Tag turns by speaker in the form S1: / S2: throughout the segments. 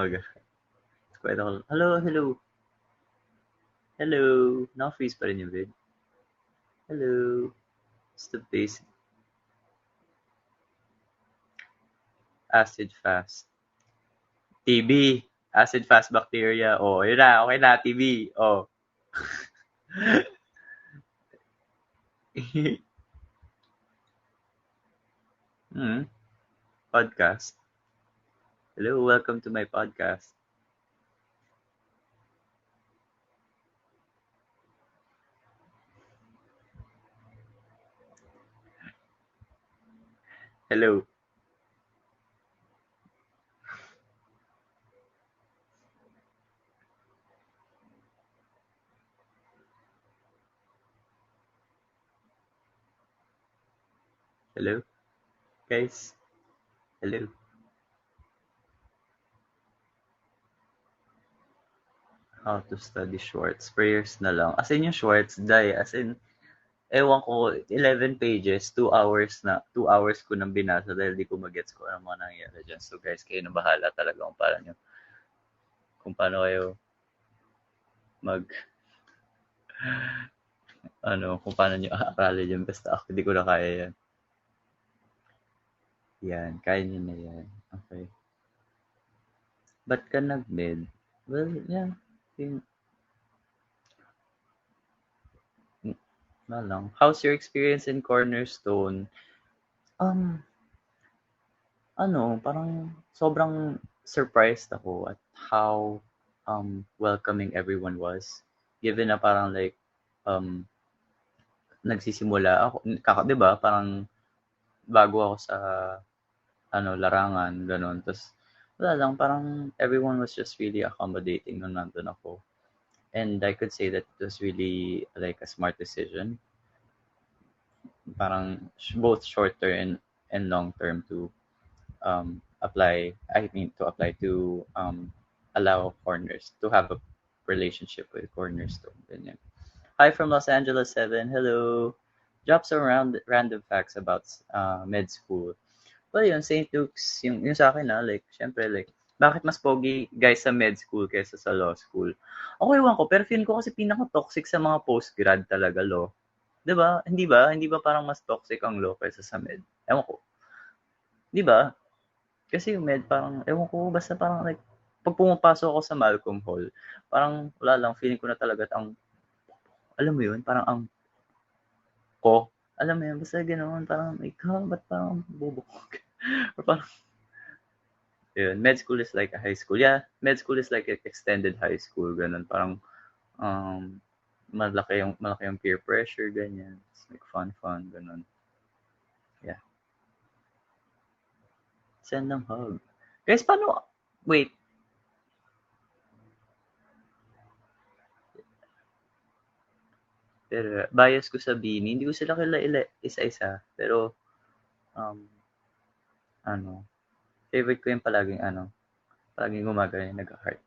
S1: Kwento ko, hello, hello, hello. Naka-freeze pa rin yung vid. Hello. It's the basic acid fast. TB. Acid fast bacteria. Oh, yun na. Okay na, TB. Oh. hmm. Podcast. Hello, welcome to my podcast. Hello. Hello, guys. Hello. How to study Schwartz. Prayers na lang. As in yung Schwartz, die. As in, ewan ko, 11 pages, 2 hours na, 2 hours ko nang binasa dahil di ko magets ko ano mga nangyayari dyan. So guys, kayo na bahala talaga kung paano kayo mag, kung paano nyo aakalin yun. Basta ako, di ko na kaya yan. Yan, kaya nyo na yan. Okay. Ba't ka nag-med? Well, yeah. Yun, na lang. How's your experience in Cornerstone? Um, parang sobrang surprised ako at how welcoming everyone was. Given na parang like um nagsisimula ako, 'di ba? Parang bago ako sa larangan, ganun. Tapos wala lang, parang everyone was just really accommodating nung nandun ako. And I could say that it was really like a smart decision. Parang both short term and long term to apply to allow Corners to have a relationship with Cornerstone. Ganyan. Hi from Los Angeles 7. Hello. Drop some random facts about med school. Well, yun, St. Luke's, yung sa akin like, syempre, like, bakit mas pogi guys sa med school kaysa sa law school? Okay, ewan ko, pero feeling ko kasi pinaka-toxic sa mga post-grad talaga law. 'Di ba? Hindi ba? Hindi ba parang mas toxic ang law kaysa sa med? Ewan ko. 'Di ba? Kasi yung med parang, ewan ko, basta parang like, pag pumapasok ako sa Malcolm Hall, parang wala lang, feeling ko na talaga ang, alam mo yun, parang ang ko, alam mo yun, basta ganoon, parang, like, ha, ba't parang bobo ko? Or parang, yun, med school is like a high school. Yeah, med school is like an extended high school, ganun, parang, um, malaki yung peer pressure, ganyan. It's like fun, ganun. Yeah. Send ng hug. Guys, paano, wait, pero bias ko sabihin, hindi ko sila kilala isa-isa, pero um, ano, favorite ko yung palaging gumagano yung nag-heart.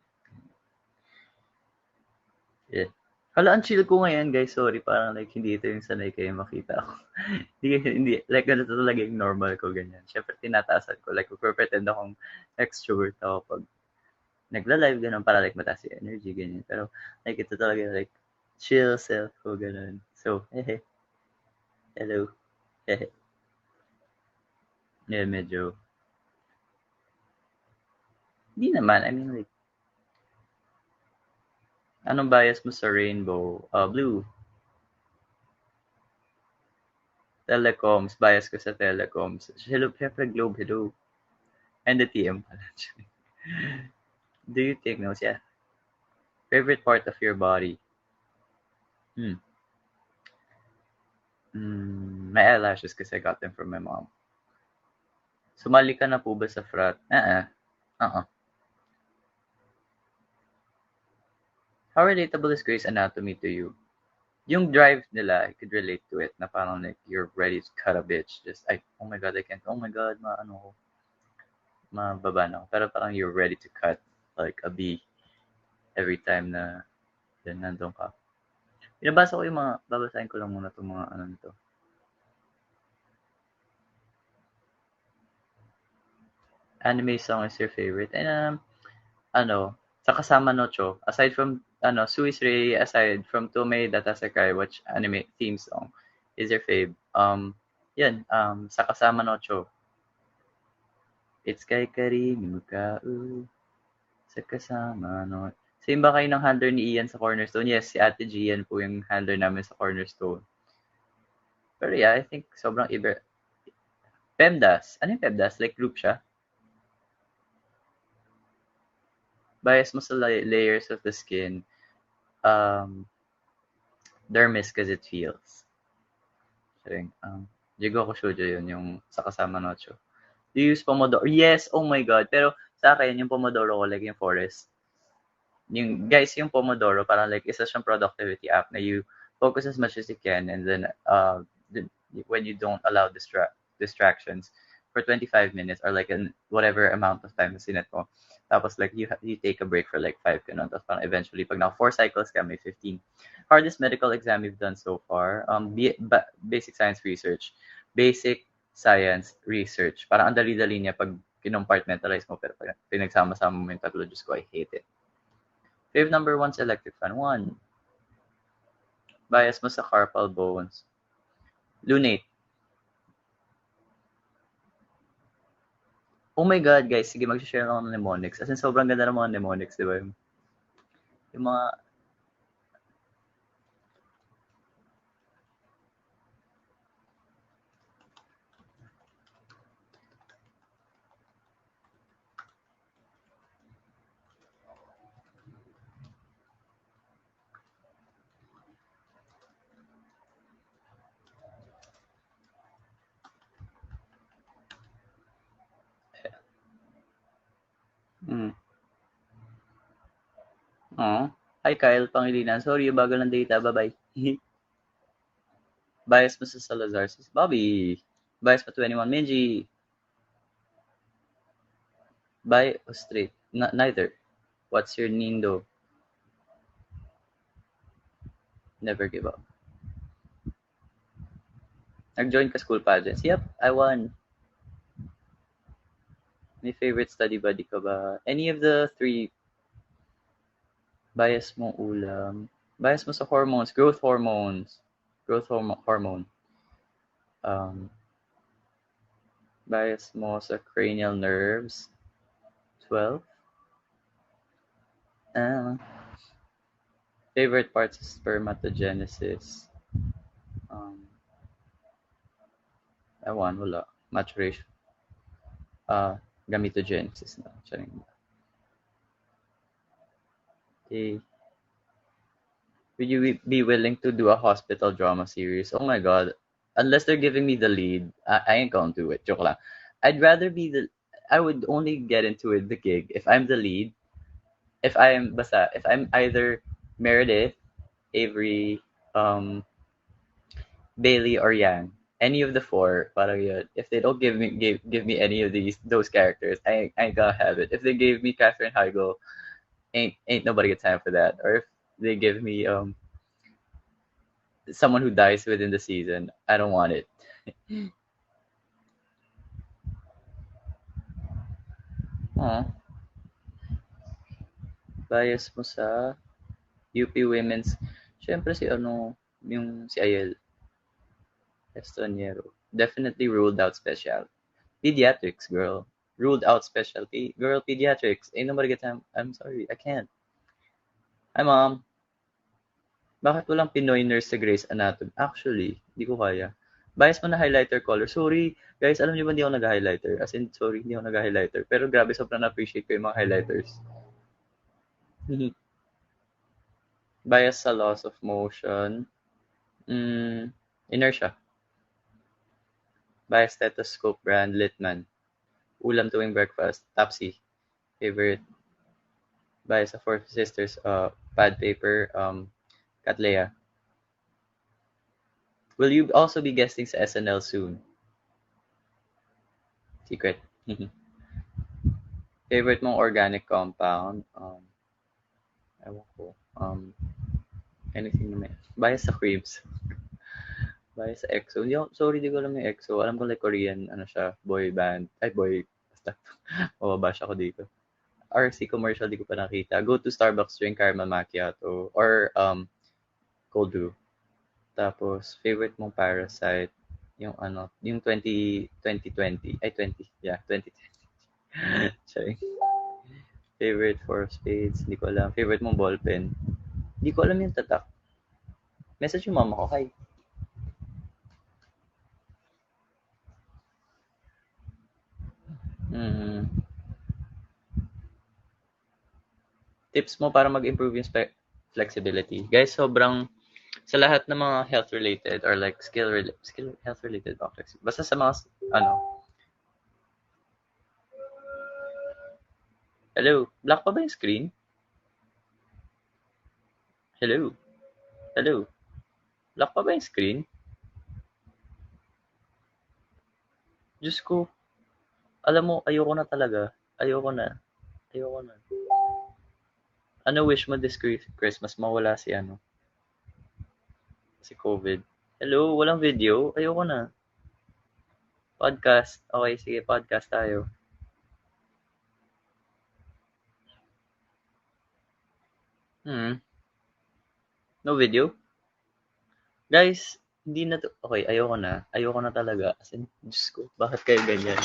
S1: Yeah. Hala, ang chill ko ngayon, guys. Sorry, parang like hindi ito yung sanay kayo makita ako. hindi, like ganito talaga yung normal ko, ganyan. Siyempre, tinataasan ko. Like, pretend akong extrovert ako pag nagla-live, ganun, para like mataas yung energy, ganyan. Pero, like, ito talaga, like, chill self ko, ganun. So, hello, hehe. Yeah, medyo, hindi naman, I mean, like, anong bias mo sa rainbow? Blue. Telecoms, bias ko sa telecoms. Hello, syempre Globe, hello. And the TM pala. Do you take notes? Yeah. Favorite part of your body? Hmm. My eyelashes kasi I got them from my mom. Sumali ka na po ba sa frat? Uh-uh. How relatable is Grey's Anatomy to you? Yung drive nila, I could relate to it na parang like you're ready to cut a bitch. Just, oh my God, I can't, oh my God, mababa na ako. Pero parang you're ready to cut like a bee every time na nandun ka. Binabasa ko yung babasahin ko lang muna itong mga nito. Anime song is your favorite? And ano, sa Kasama no Cho, aside from, Suis Rei, aside from Tomei Datasekai, which anime theme song is your fave? Yun, sa Kasama no Cho, It's kay Karini Mukau, sa Kasama no. Same ba kayo ng handler ni Ian sa Cornerstone? Yes, si Ate Gian po yung handler namin sa Cornerstone. Pero yeah, I think sobrang iba. PEMDAS. Ano yung PEMDAS? Like group siya? Bias mo sa layers of the skin. Um, Dermis because it feels. Sharing. Jigoku Shoujo yun, yung sa Kasama no Cho. Do you use Pomodoro? Yes! Oh my God! Pero sa akin, yung Pomodoro ko, like yung Forest. Yung, guys, yung Pomodoro, parang like, isa siyang productivity app na you focus as much as you can and then when you don't allow distractions for 25 minutes or like whatever amount of time na sinet mo. Tapos like you take a break for like 5 ganun. Tapos parang eventually pag na 4 cycles ka, may 15. Hardest medical exam you've done so far? Basic science research. Basic science research. Parang ang dali-dali niya pag kinompartmentalize mo pero pag pinagsama-sama mo yung tatlo, Diyos ko, I hate it. Fave number one selected fan. One. Bias mo sa carpal bones. Lunate. Oh my God, guys. Sige, mag-share ako ng mnemonics. As in, sobrang ganda ng mga mnemonics, di ba? Yung mga... Mm. Oh. Hi, Kyle Pangilinan. Sorry, bagal ng data. Bye-bye. Bias mo sa Salazar. Sis Bobby. Bias mo 21. Minji. Bi o straight? Neither. What's your Nindo? Never give up. Nag-join ka school pageants? Yep, I won. May favorite study buddy ka ba? Any of the three. Bias mong ulam. Bias mo sa hormones. Growth hormones. Growth hormone. Bias mo sa cranial nerves. 12. Favorite parts of spermatogenesis. Ewan, wala. Maturation. Gametogenesis na. Okay. Would you be willing to do a hospital drama series? Oh my God. Unless they're giving me the lead, I ain't gonna do it. Joke lang. I'd rather be I would only get into it, the gig, if I'm the lead. If I'm either Meredith, Avery, Bailey, or Yang. Any of the four, parang yun. If they don't give me any of those characters, I ain't gonna have it. If they gave me Catherine Heigl, ain't nobody got time for that. Or if they give me someone who dies within the season, I don't want it. Aw. Bias mo sa UP Women's. Siyempre si yung si Ayel Estoniero. Definitely ruled out special. Pediatrics, girl. Ruled out specialty. Girl, pediatrics. Ain't nobody got time. I'm sorry, I can't. Hi, mom. Bakit walang Pinoy nurse sa Grey's Anatomy? Actually, hindi ko kaya. Bias mo na highlighter color. Sorry, guys, alam niyo ba hindi ako nag-highlighter? As in, sorry, hindi ako nag-highlighter. Pero grabe, sobrang na-appreciate ko yung mga highlighters. Bias sa loss of motion. Inertia. Bias stethoscope brand, Litman. Ulam tuwing breakfast, Tapsi. Favorite. Bias sa Four Sisters, pad paper, Catlea. Will you also be guesting sa SNL soon? Secret. Favorite mong organic compound? Ewan ko. Anything naman. Bias sa creams. Bias sa EXO. Sorry, di ko alam yung EXO. Alam ko like Korean, ano siya, boy band. Ay, boy. Basta, mababash ako dito. RC commercial, di ko pa nakita. Go to Starbucks, drink caramel macchiato or cold brew. Tapos, favorite mong Parasite, yung ano, yung 2020, ay 20, yeah, 2020. Sorry. Favorite Four of Spades, hindi ko alam. Favorite mong ballpen, hindi ko alam yung tatak. Message yung mama ko, hi. Mm, tips mo para mag-improve yung flexibility. Guys, sobrang sa lahat ng mga health related or like skill health related ba basta sa mga ano, hello, black pa ba yung screen? Hello, hello, black pa ba yung screen? Diyos ko, alam mo, ayoko na talaga. Ayoko na. Ayoko na. Ano wish mo this Christmas? Mawala si ano, si COVID. Hello, walang video? Ayoko na. Podcast. Okay, sige, podcast tayo. Hmm, no video? Guys, hindi na to. Okay, ayoko na. Ayoko na talaga. As in, Diyos ko, bakit kayo ganyan?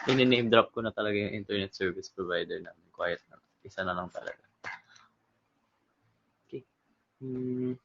S1: Ini-name drop ko na talaga yung internet service provider namin. Quiet na. Isa na lang talaga. Okay. Hmm.